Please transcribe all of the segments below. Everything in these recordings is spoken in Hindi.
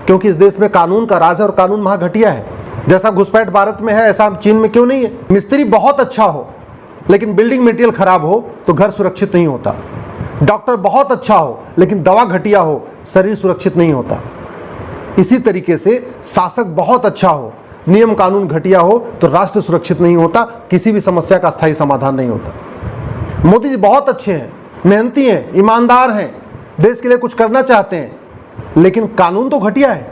क्योंकि इस देश में कानून का राज है और कानून महाघटिया है। जैसा घुसपैठ भारत में है ऐसा चीन में क्यों नहीं है। मिस्त्री बहुत अच्छा हो लेकिन बिल्डिंग मटेरियल खराब हो तो घर सुरक्षित नहीं होता। डॉक्टर बहुत अच्छा हो लेकिन दवा घटिया हो, शरीर सुरक्षित नहीं होता। इसी तरीके से शासक बहुत अच्छा हो, नियम कानून घटिया हो तो राष्ट्र सुरक्षित नहीं होता, किसी भी समस्या का स्थायी समाधान नहीं होता। मोदी जी बहुत अच्छे हैं, मेहनती हैं, ईमानदार हैं, देश के लिए कुछ करना चाहते हैं, लेकिन कानून तो घटिया है।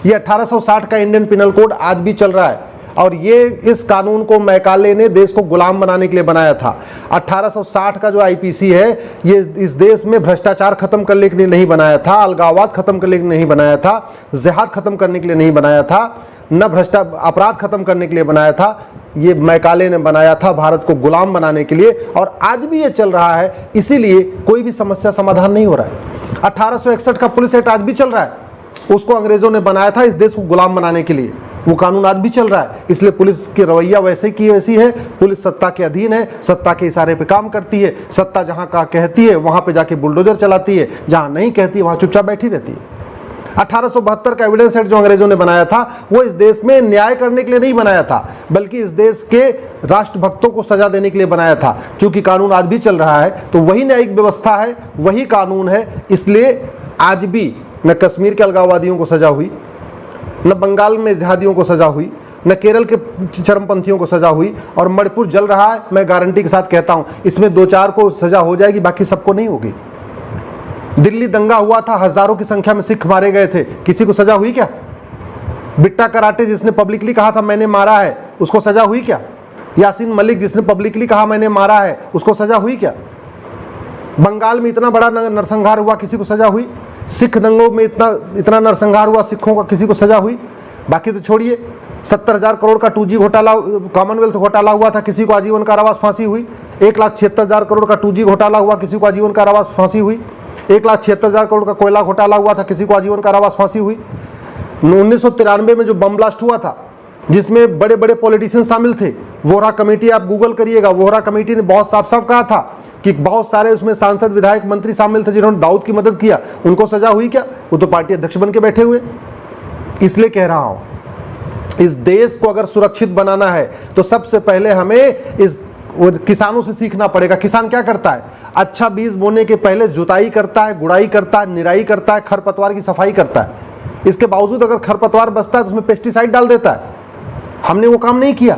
ये 1860 का इंडियन पिनल कोड आज भी चल रहा है और ये इस कानून को मैकाले ने देश को गुलाम बनाने के लिए बनाया था। 1860 का जो आईपीसी है ये इस देश में भ्रष्टाचार खत्म करने के लिए नहीं बनाया था, अलगाववाद खत्म करने के लिए नहीं बनाया था, जिहाद खत्म करने के लिए नहीं बनाया था, न अपराध खत्म करने के लिए बनाया था। ये मैकाले ने बनाया था भारत को गुलाम बनाने के लिए और आज भी ये चल रहा है। इसीलिए कोई भी समस्या समाधान नहीं हो रहा है। 1861 का पुलिस एक्ट आज भी चल रहा है, उसको अंग्रेजों ने बनाया था इस देश को गुलाम बनाने के लिए। वो कानून आज भी चल रहा है, इसलिए पुलिस की रवैया वैसे की वैसी है। पुलिस सत्ता के अधीन है, सत्ता के इशारे पे काम करती है। सत्ता जहां का कहती है वहां पे जाके बुलडोजर चलाती है, जहां नहीं कहती है वहां चुपचाप बैठी रहती है। 1872 का एविडेंस एक्ट जो अंग्रेजों ने बनाया था वो इस देश में न्याय करने के लिए नहीं बनाया था, बल्कि इस देश के राष्ट्रभक्तों को सजा देने के लिए बनाया था। चूंकि कानून आज भी चल रहा है तो वही न्यायिक व्यवस्था है, वही कानून है, इसलिए आज भी न कश्मीर के अलगाववादियों को सजा हुई, न बंगाल में जिहादियों को सजा हुई, न केरल के चरमपंथियों को सजा हुई, और मणिपुर जल रहा है। मैं गारंटी के साथ कहता हूं इसमें 2-4 को सजा हो जाएगी, बाकी सबको नहीं होगी। दिल्ली दंगा हुआ था, हजारों की संख्या में सिख मारे गए थे, किसी को सजा हुई क्या? बिट्टा कराटे जिसने पब्लिकली कहा था मैंने मारा है, उसको सजा हुई क्या? यासीन मलिक जिसने पब्लिकली कहा मैंने मारा है, उसको सजा हुई क्या? बंगाल में इतना बड़ा नरसंहार हुआ, किसी को सजा हुई? सिख दंगों में इतना नरसंहार हुआ सिखों का, किसी को सजा हुई? बाकी तो छोड़िए, 70,000 करोड़ का 2G घोटाला, कॉमनवेल्थ घोटाला हुआ था, किसी को आजीवन कारावास फांसी हुई। 1,76,000 करोड़ का 2G घोटाला हुआ, किसी को आजीवन कारावास फांसी हुई। 1,76,000 करोड़ का कोयला घोटाला हुआ था, किसी को आजीवन कारावास फांसी हुई। 1993 में जो बम ब्लास्ट हुआ था जिसमें बड़े बड़े पॉलिटिशियन शामिल थे, वोहरा कमेटी, आप गूगल करिएगा, वोहरा कमेटी ने बहुत साफ साफ कहा था कि बहुत सारे उसमें सांसद, विधायक, मंत्री शामिल थे जिन्होंने दाऊद की मदद किया। उनको सजा हुई क्या? वो तो पार्टी अध्यक्ष बन के बैठे हुए। इसलिए कह रहा हूं, इस देश को अगर सुरक्षित बनाना है तो सबसे पहले हमें किसानों से सीखना पड़ेगा। किसान क्या करता है? अच्छा बीज बोने के पहले जुताई करता है, गुड़ाई करता है, निराई करता है, खरपतवार की सफाई करता है। इसके बावजूद अगर खरपतवार बचता है तो उसमें पेस्टिसाइड डाल देता है। हमने वो काम नहीं किया,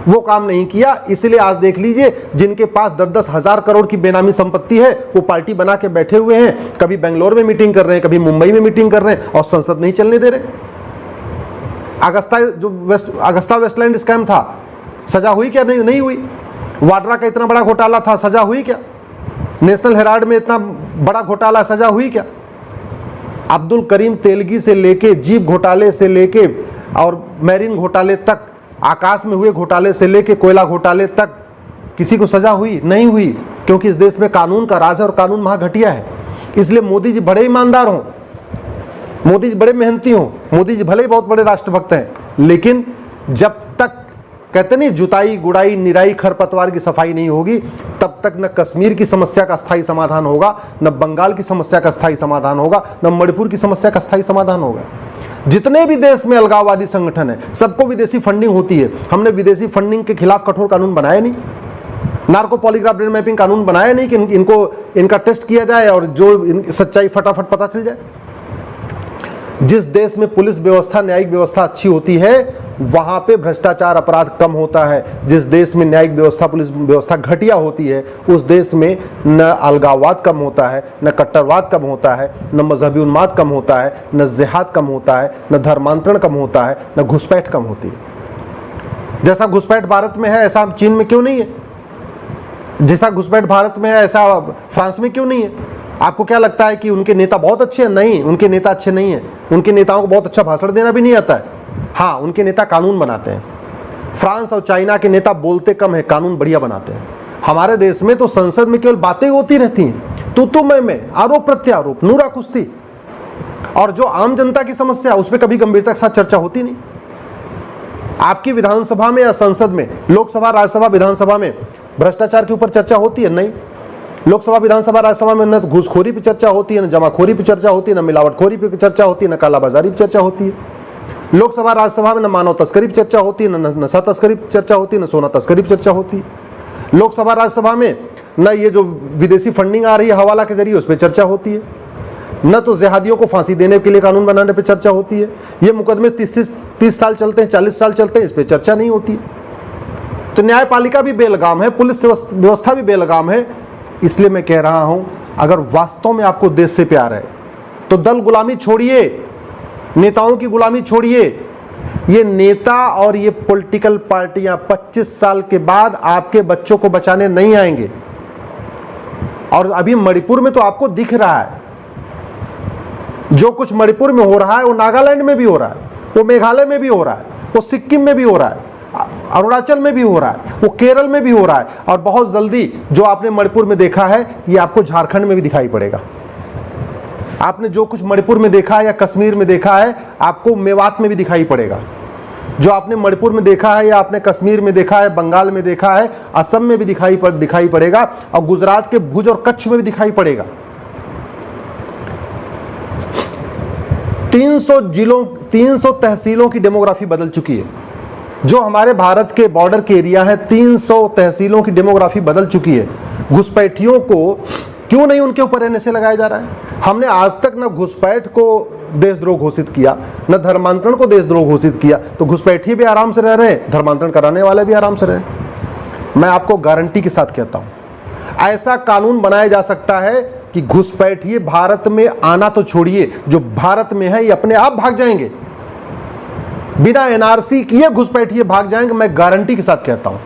वो काम नहीं किया। इसलिए आज देख लीजिए, जिनके पास 10-10 हजार करोड़ की बेनामी संपत्ति है वो पार्टी बना के बैठे हुए हैं, कभी बेंगलोर में मीटिंग कर रहे हैं, कभी मुंबई में मीटिंग कर रहे हैं, और संसद नहीं चलने दे रहे। अगस्ता वेस्टलैंड स्कैम था, सजा हुई क्या? नहीं हुई। वाड्रा का इतना बड़ा घोटाला था, सजा हुई क्या? नेशनल हेराल्ड में इतना बड़ा घोटाला, सजा हुई क्या? अब्दुल करीम तेलगी से लेके, जीप घोटाले से लेके और मैरीन घोटाले तक, आकाश में हुए घोटाले से लेके कोयला घोटाले तक, किसी को सजा हुई? नहीं हुई, क्योंकि इस देश में कानून का राज है और कानून महाघटिया है। इसलिए मोदी जी बड़े ईमानदार हों, मोदी जी बड़े मेहनती हों, मोदी जी भले ही बहुत बड़े राष्ट्रभक्त हैं, लेकिन जब तक कहते नहीं जुताई, गुड़ाई, निराई, खरपतवार की सफाई नहीं होगी, तब तक न कश्मीर की समस्या का स्थायी समाधान होगा, न बंगाल की समस्या का स्थायी समाधान होगा, न मणिपुर की समस्या का स्थायी समाधान होगा। जितने भी देश में अलगाववादी संगठन है सबको विदेशी फंडिंग होती है। हमने विदेशी फंडिंग के खिलाफ कठोर कानून बनाया नहीं, नार्को पॉलीग्राफ ब्रेन मैपिंग कानून बनाया नहीं कि इनका टेस्ट किया जाए और जो सच्चाई फटाफट पता चल जाए। जिस देश में पुलिस व्यवस्था, न्यायिक व्यवस्था अच्छी होती है वहां पे भ्रष्टाचार, अपराध कम होता है। जिस देश में न्यायिक व्यवस्था, पुलिस व्यवस्था घटिया होती है उस देश में न अलगाववाद कम होता है, न कट्टरवाद कम होता है, न मजहबी उन्माद कम होता है, न जिहाद कम होता है, न धर्मांतरण कम होता है, न घुसपैठ कम होती है। जैसा घुसपैठ भारत में है ऐसा चीन में क्यों नहीं है? जैसा घुसपैठ भारत में है ऐसा फ्रांस में क्यों नहीं है? आपको क्या लगता है कि उनके नेता बहुत अच्छे हैं? नहीं, उनके नेता अच्छे नहीं हैं। उनके नेताओं को बहुत अच्छा भाषण देना भी नहीं आता है। हाँ, उनके नेता कानून बनाते हैं। फ्रांस और चाइना के नेता बोलते कम है, कानून बढ़िया बनाते हैं। हमारे देश में तो संसद में केवल बातें होती रहती हैं, तू मैं, आरोप प्रत्यारोप, नूरा कुश्ती, और जो आम जनता की समस्या उस पर कभी गंभीरता के साथ चर्चा होती नहीं। आपकी विधानसभा में या संसद में, लोकसभा, राज्यसभा, विधानसभा में भ्रष्टाचार के ऊपर चर्चा होती है? नहीं। लोकसभा, विधानसभा, राज्यसभा में न घूसखोरी पर चर्चा होती है, न जमाखोरी पर चर्चा होती है, न मिलावटखोरी पर चर्चा होती है, न कालाबाजारी पर चर्चा होती है। लोकसभा, राज्यसभा में न मानव तस्करी पर चर्चा होती है, न नशा तस्करी पर चर्चा होती है, न सोना तस्करी पर चर्चा होती है। लोकसभा, राज्यसभा में न ये जो विदेशी फंडिंग आ रही है हवाला के जरिए उस पर चर्चा होती है, न तो जिहादियों को फांसी देने के लिए कानून बनाने पर चर्चा होती है। ये मुकदमे 30 साल चलते हैं, 40 साल चलते हैं, इस पर चर्चा नहीं होती है। तो न्यायपालिका भी बेलगाम है, पुलिस व्यवस्था भी बेलगाम है। इसलिए मैं कह रहा हूं, अगर वास्तव में आपको देश से प्यार है तो दल गुलामी छोड़िए, नेताओं की गुलामी छोड़िए। ये नेता और ये पॉलिटिकल पार्टियां 25 साल के बाद आपके बच्चों को बचाने नहीं आएंगे। और अभी मणिपुर में तो आपको दिख रहा है, जो कुछ मणिपुर में हो रहा है वो नागालैंड में भी हो रहा है, वो मेघालय में भी हो रहा है, वो सिक्किम में भी हो रहा है, अरुणाचल में भी हो रहा है, वो केरल में भी हो रहा है, और बहुत जल्दी जो आपने मणिपुर में देखा है ये आपको झारखंड में भी दिखाई पड़ेगा। आपने जो कुछ मणिपुर में देखा है या कश्मीर में देखा है आपको मेवात में भी दिखाई पड़ेगा। जो आपने मणिपुर में देखा है या आपने कश्मीर में देखा है, बंगाल में देखा है, असम में भी दिखाई पड़ेगा, और गुजरात के भुज और कच्छ में भी दिखाई पड़ेगा। 300 तहसीलों की डेमोग्राफी बदल चुकी है। जो हमारे भारत के बॉर्डर के एरिया है, 300 तहसीलों की डेमोग्राफी बदल चुकी है। घुसपैठियों को क्यों नहीं उनके ऊपर एनएसए लगाया जा रहा है? हमने आज तक न घुसपैठ को देशद्रोह घोषित किया, न धर्मांतरण को देशद्रोह घोषित किया। तो घुसपैठी भी आराम से रह रहे हैं, धर्मांतरण कराने वाले भी आराम से रहे हैं। मैं आपको गारंटी के साथ कहता हूं, ऐसा कानून बनाया जा सकता है कि घुसपैठिए भारत में आना तो छोड़िए, जो भारत में है ये अपने आप भाग जाएंगे। बिना एनआरसी किए घुसपैठिए भाग जाएंगे, मैं गारंटी के साथ कहता हूं।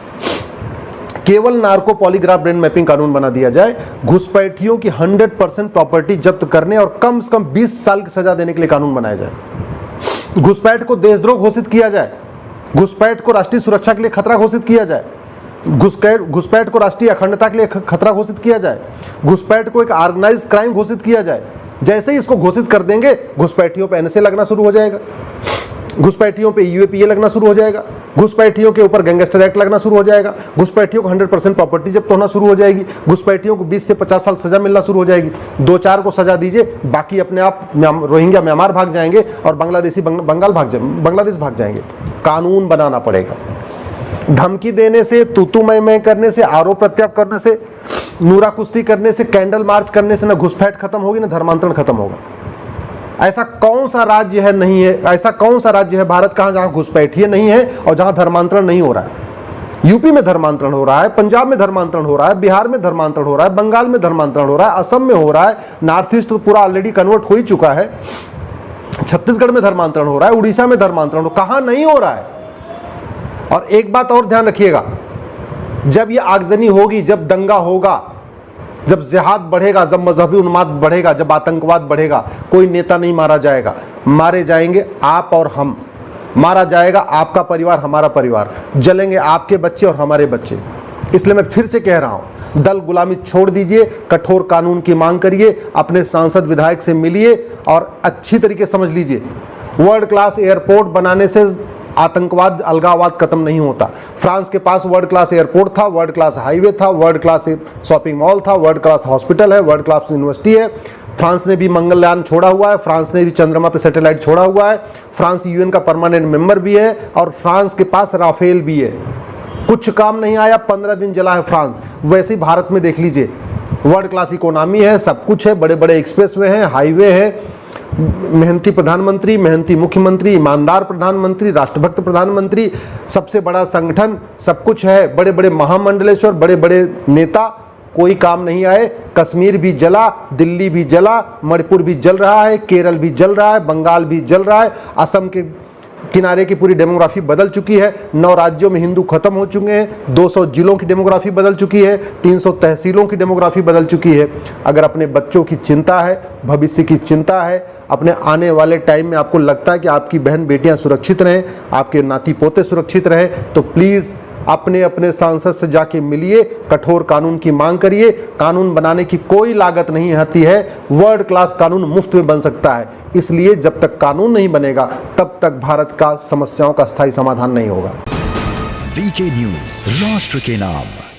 केवल नार्को पॉलीग्राफ ब्रेन मैपिंग कानून बना दिया जाए, घुसपैठियों की 100% प्रॉपर्टी जब्त करने और कम से कम 20 साल की सजा देने के लिए कानून बनाया जाए। घुसपैठ को देशद्रोह घोषित किया जाए, घुसपैठ को राष्ट्रीय सुरक्षा के लिए खतरा घोषित किया जाए, घुसपैठ को राष्ट्रीय अखंडता के लिए खतरा घोषित किया जाए, घुसपैठ को एक ऑर्गेनाइज्ड क्राइम घोषित किया जाए। जैसे ही इसको घोषित कर देंगे, घुसपैठियों पे एनएसए लगना शुरू हो जाएगा, घुसपैठियों पे यूएपीए लगना शुरू हो जाएगा, घुसपैठियों के ऊपर गैंगस्टर एक्ट लगना शुरू हो जाएगा, घुसपैठियों को 100% प्रॉपर्टी जब्त होना शुरू हो जाएगी, घुसपैठियों को 20 से 50 साल सजा मिलना शुरू हो जाएगी। 2-4 को सजा दीजिए, बाकी अपने आप रोहिंग्या म्यांमार भाग जाएंगे और बांग्लादेशी बांग्लादेश भाग जाएंगे। कानून बनाना पड़ेगा। धमकी देने से, तू मैं करने से, आरोप प्रत्यारोप करने से, नूरा कुश्ती करने से, कैंडल मार्च करने से न घुसपैठ खत्म होगी न धर्मांतरण खत्म होगा। ऐसा कौन सा राज्य है नहीं है, ऐसा कौन सा राज्य है भारत का जहां घुसपैठिए नहीं है और जहां धर्मांतरण नहीं हो रहा है? यूपी में धर्मांतरण हो रहा है, पंजाब में धर्मांतरण हो रहा है, बिहार में धर्मांतरण हो रहा है, बंगाल में धर्मांतरण हो रहा है, असम में हो रहा है, नॉर्थ ईस्ट तो पूरा ऑलरेडी कन्वर्ट हो ही चुका है, छत्तीसगढ़ में धर्मांतरण हो रहा है, उड़ीसा में धर्मांतरण कहां नहीं हो रहा है? और एक बात और ध्यान रखिएगा, जब ये आगजनी होगी, जब दंगा होगा, जब जिहाद बढ़ेगा, जब मजहबी उन्माद बढ़ेगा, जब आतंकवाद बढ़ेगा, कोई नेता नहीं मारा जाएगा, मारे जाएंगे आप और हम। मारा जाएगा आपका परिवार, हमारा परिवार, जलेंगे आपके बच्चे और हमारे बच्चे। इसलिए मैं फिर से कह रहा हूं, दल गुलामी छोड़ दीजिए, कठोर कानून की मांग करिए, अपने सांसद विधायक से मिलिए और अच्छी तरीके समझ लीजिए। वर्ल्ड क्लास एयरपोर्ट बनाने से आतंकवाद, अलगाववाद खत्म नहीं होता। फ्रांस के पास वर्ल्ड क्लास एयरपोर्ट था, वर्ल्ड क्लास हाईवे था, वर्ल्ड क्लास शॉपिंग मॉल था, वर्ल्ड क्लास हॉस्पिटल है, वर्ल्ड क्लास यूनिवर्सिटी है। फ्रांस ने भी मंगलयान छोड़ा हुआ है, फ्रांस ने भी चंद्रमा पे सैटेलाइट छोड़ा हुआ है, फ्रांस यूएन का परमानेंट मेंबर भी है, और फ्रांस के पास राफेल भी है। कुछ काम नहीं आया, 15 दिन जला है फ्रांस। वैसे ही भारत में देख लीजिए, वर्ल्ड क्लास इकोनॉमी है, सब कुछ है, बड़े बड़े एक्सप्रेसवे हैं, हाईवे है, मेहनती प्रधानमंत्री, मेहनती मुख्यमंत्री, ईमानदार प्रधानमंत्री, राष्ट्रभक्त प्रधानमंत्री, सबसे बड़ा संगठन, सब कुछ है, बड़े बड़े महामंडलेश्वर, बड़े बड़े नेता, कोई काम नहीं आए। कश्मीर भी जला, दिल्ली भी जला, मणिपुर भी जल रहा है, केरल भी जल रहा है, बंगाल भी जल रहा है, असम के किनारे की पूरी डेमोग्राफी बदल चुकी है, 9 राज्यों में हिंदू खत्म हो चुके हैं, 200 जिलों की डेमोग्राफी बदल चुकी है, 300 तहसीलों की डेमोग्राफी बदल चुकी है। अगर अपने बच्चों की चिंता है, भविष्य की चिंता है, अपने आने वाले टाइम में आपको लगता है कि आपकी बहन बेटियां सुरक्षित रहें, आपके नाती पोते सुरक्षित रहें, तो प्लीज़ अपने अपने सांसद से जाके मिलिए, कठोर कानून की मांग करिए। कानून बनाने की कोई लागत नहीं आती है, वर्ल्ड क्लास कानून मुफ्त में बन सकता है। इसलिए जब तक कानून नहीं बनेगा तब तक भारत का समस्याओं का स्थायी समाधान नहीं होगा। वीके न्यूज़, राष्ट्र के नाम।